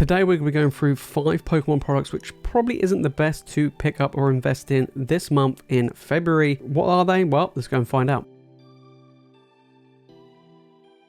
Today we're going to be going through 5 Pokemon products which probably isn't the best to pick up or invest in this month in February. What are they? Well, let's go and find out.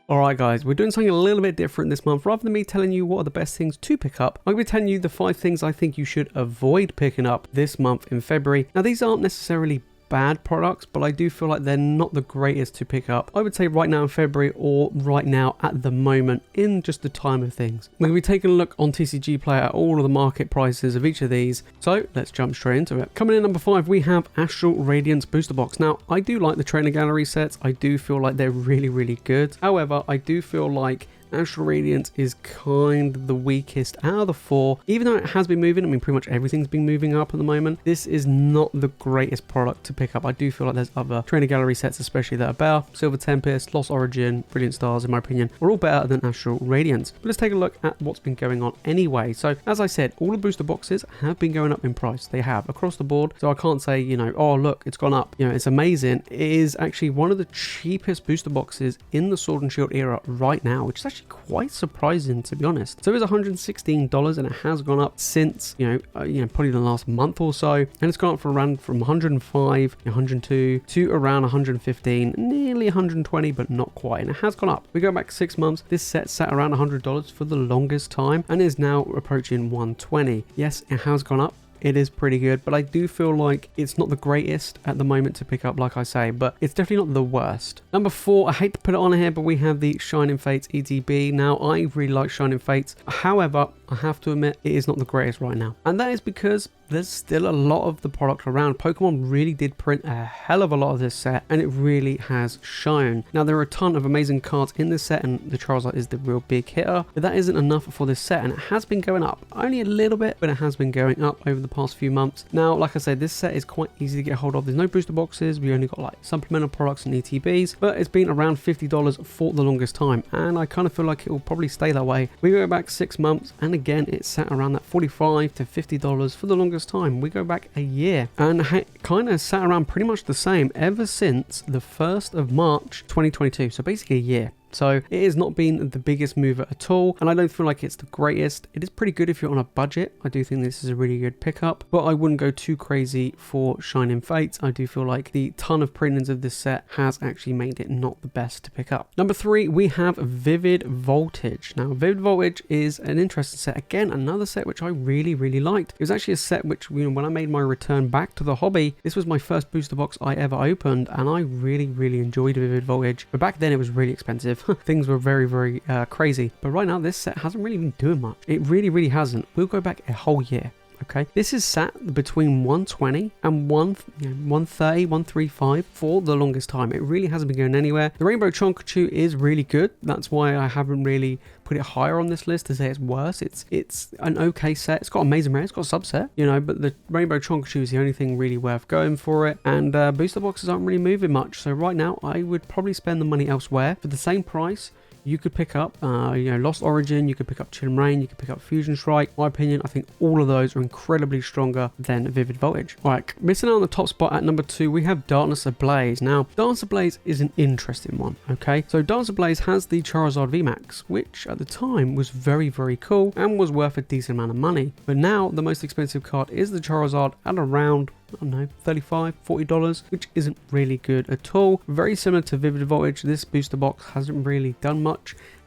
Alright guys, we're doing something a little bit different this month. Rather than me telling you what are the best things to pick up, I'm going to be telling you the 5 things I think you should avoid picking up this month in February. Now these aren't necessarily bad products, but I do feel like they're not the greatest to pick up. I would say right now in February or right now at the moment in just the time of things. We're going to be taking a look on TCG Player at all of the market prices of each of these. So let's jump straight into it. Coming in number 5, we have Astral Radiance Booster Box. Now I do like the Trainer Gallery sets. I do feel like they're really good. However, I do feel like Astral Radiance is kind of the weakest out of the 4. Even though it has been moving, I mean pretty much everything's been moving up at the moment, this is not the greatest product to pick up. I do feel like there's other Trainer Gallery sets especially that are better. Silver Tempest, Lost Origin, Brilliant Stars in my opinion are all better than Astral Radiance. But let's take a look at what's been going on anyway. So as I said, all the booster boxes have been going up in price. They have across the board. So I can't say, you know, oh look, it's gone up. You know, it's amazing. It is actually one of the cheapest booster boxes in the Sword and Shield era right now, which is actually quite surprising to be honest. So it was $116 and it has gone up since probably the last month or so, and it's gone up from around from 105, 102 to around 115, nearly 120, but not quite, and it has gone up. We go back 6 months, this set sat around $100 for the longest time and is now approaching 120. Yes, it has gone up. It is pretty good, but I do feel like it's not the greatest at the moment to pick up, like I say, but it's definitely not the worst. Number 4, I hate to put it on here, but we have the Shining Fates ETB. Now, I really like Shining Fates. However, I have to admit, it is not the greatest right now. And that is because there's still a lot of the product around. Pokemon really did print a hell of a lot of this set, and it really has shown. Now, there are a ton of amazing cards in this set, and the Charizard is the real big hitter, but that isn't enough for this set, and it has been going up. Only a little bit, but it has been going up over the past few months. Now, like I said, this set is quite easy to get hold of. There's no booster boxes. We only got like supplemental products and ETBs, but it's been around $50 for the longest time, and I kind of feel like it will probably stay that way. We go back 6 months, and again, it sat around that $45 to $50 for the longest time. We go back a year and kind of sat around pretty much the same ever since the 1st of March 2022, so basically a year. So it has not been the biggest mover at all, and I don't feel like it's the greatest. It is pretty good if you're on a budget. I do think this is a really good pickup, but I wouldn't go too crazy for Shining Fates. I do feel like the ton of printings of this set has actually made it not the best to pick up. Number 3, we have Vivid Voltage. Now, Vivid Voltage is an interesting set. Again, another set which I really liked. It was actually a set which, you know, when I made my return back to the hobby, this was my first booster box I ever opened, and I really enjoyed Vivid Voltage. But back then it was really expensive. Things were very crazy, but right now this set hasn't really been doing much. It really hasn't. We'll go back a whole year. Okay, this is sat between 120 and 130, 135 for the longest time. It really hasn't been going anywhere. The Rainbow Chonkachu is really good. That's why I haven't really put it higher on this list to say it's worse. It's an okay set. It's got amazing rare. It's got a subset, you know, but the Rainbow Chonkachu is the only thing really worth going for it. And booster boxes aren't really moving much. So right now, I would probably spend the money elsewhere for the same price. You could pick up, Lost Origin, you could pick up Chill Rain, you could pick up Fusion Strike. In my opinion, I think all of those are incredibly stronger than Vivid Voltage. Alright, missing out on the top spot at number 2, we have Darkness Ablaze. Now, Darkness Ablaze is an interesting one, okay? So Darkness Ablaze has the Charizard VMAX, which at the time was very cool and was worth a decent amount of money. But now, the most expensive card is the Charizard at around, I don't know, $35, $40, which isn't really good at all. Very similar to Vivid Voltage, this booster box hasn't really done much.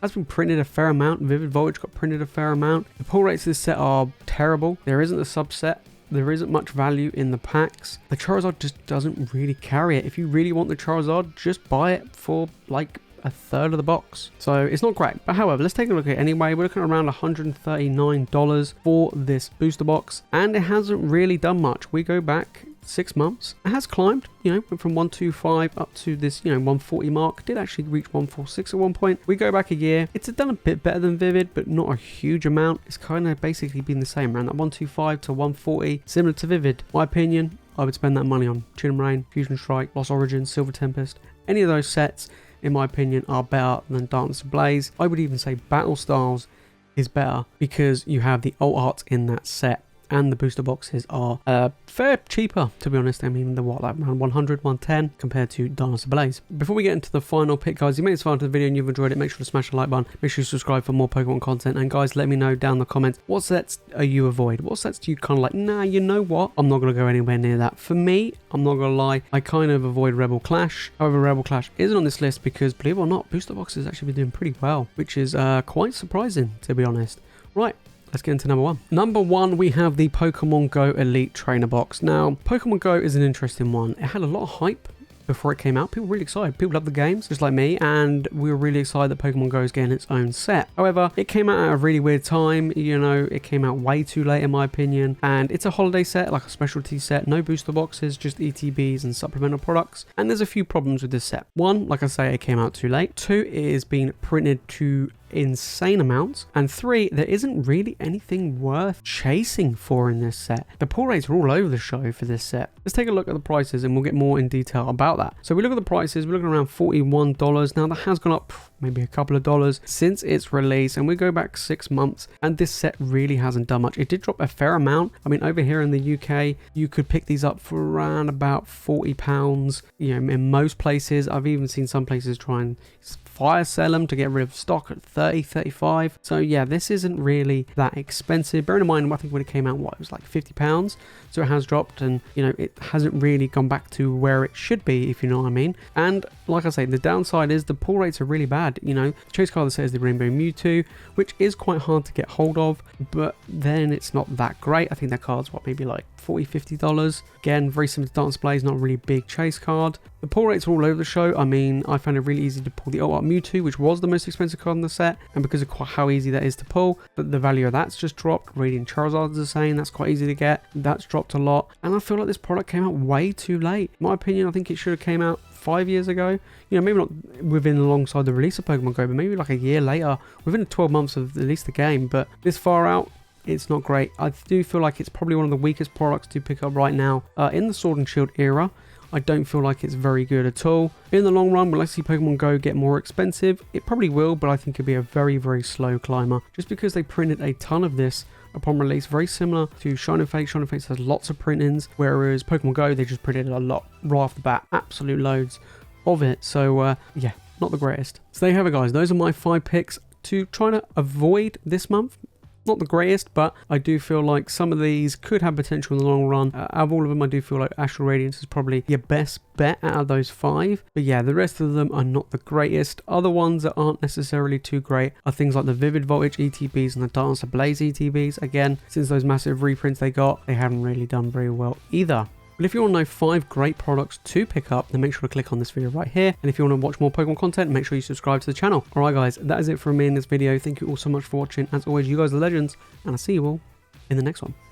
Has been printed a fair amount. Vivid Voltage got printed a fair amount. The pull rates of this set are terrible. There isn't a subset. There isn't much value in the packs. The Charizard just doesn't really carry it. If you really want the Charizard, just buy it for like a third of the box. So it's not great. But however, let's take a look at it anyway. We're looking at around $139 for this booster box, and it hasn't really done much. We go back 6 months. It has climbed, you know, went from 125 up to this, 140 mark. Did actually reach 146 at one point. We go back a year. It's done a bit better than Vivid, but not a huge amount. It's kind of basically been the same around that 125 to 140, similar to Vivid. My opinion, I would spend that money on Chill Rain, Fusion Strike, Lost Origin, Silver Tempest. Any of those sets, in my opinion, are better than Darkness Ablaze. I would even say Battle Styles is better because you have the alt art in that set. and the booster boxes are fair cheaper, to be honest. I mean, they're what, like around 100, 110 compared to Ablaze. Before we get into the final pick, guys, you made this far into the video and you've enjoyed it, make sure to smash the like button, make sure you subscribe for more Pokemon content, and guys, let me know down in the comments, what sets are you avoid? What sets do you kind of like, nah, you know what, I'm not going to go anywhere near that. For me, I'm not going to lie, I kind of avoid Rebel Clash. However, Rebel Clash isn't on this list because, believe it or not, booster boxes actually been doing pretty well, which is quite surprising, to be honest. Right, let's get into number one. Number one, we have the Pokemon Go Elite Trainer Box. Now, Pokemon Go is an interesting one. It had a lot of hype before it came out. People were really excited. People love the games, just like me, and we were really excited that Pokemon Go is getting its own set. However, it came out at a really weird time. You know, it came out way too late in my opinion, and it's a holiday set, like a specialty set, no booster boxes, just ETBs and supplemental products, and there's a few problems with this set. One, like I say, it came out too late. Two, it is being printed to insane amounts, and three, there isn't really anything worth chasing for in this set. The pull rates are all over the show for this set. Let's take a look at the prices and we'll get more in detail about that. So we look at the prices, we're looking around $41. Now that has gone up maybe a couple of dollars since its release, and we go back 6 months and this set really hasn't done much. It did drop a fair amount. I mean, over here in the UK you could pick these up for around about £40, you know, in most places. I've even seen some places try and fire sell them to get rid of stock at 30, 35. So yeah, this isn't really that expensive. Bearing in mind, I think when it came out, what, it was like £50. So it has dropped, and you know, it hasn't really gone back to where it should be, if you know what I mean. And like I say, the downside is the pull rates are really bad. You know, the chase card that says the Rainbow Mewtwo, which is quite hard to get hold of, but then it's not that great. I think that card's what, maybe like $40, $50. Again, very similar to Dance Display, not a really big chase card. The pull rates are all over the show. I mean, I found it really easy to pull the Ult Mewtwo, which was the most expensive card in the set, and because of how easy that is to pull, but the value of that's just dropped. Radiant Charizard is the same, that's quite easy to get, that's dropped a lot, and I feel like this product came out way too late. In my opinion, I think it should have came out 5 years ago. You know, maybe not within alongside the release of Pokemon Go, but maybe like a year later, within 12 months of at least the game. But this far out, it's not great. I do feel like it's probably one of the weakest products to pick up right now in the Sword and Shield era. I don't feel like it's very good at all. In the long run, will I see Pokemon Go get more expensive? It probably will, but I think it'll be a very, very slow climber, just because they printed a ton of this upon release, very similar to Shining Fates. Shining Fates has lots of print-ins, whereas Pokemon Go, they just printed a lot right off the bat, absolute loads of it. So yeah, not the greatest. So there you have it, guys. Those are my 5 picks to try to avoid this month. Not the greatest, but I do feel like some of these could have potential in the long run. Out of all of them, I do feel like Astral Radiance is probably your best bet out of those 5. But yeah, the rest of them are not the greatest. Other ones that aren't necessarily too great are things like the Vivid Voltage ETBs and the Dance Ablaze ETBs. Again, since those massive reprints they got, they haven't really done very well either. But if you want to know 5 great products to pick up, then make sure to click on this video right here. And if you want to watch more Pokemon content, make sure you subscribe to the channel. Alright guys, that is it from me in this video. Thank you all so much for watching. As always, you guys are legends, and I'll see you all in the next one.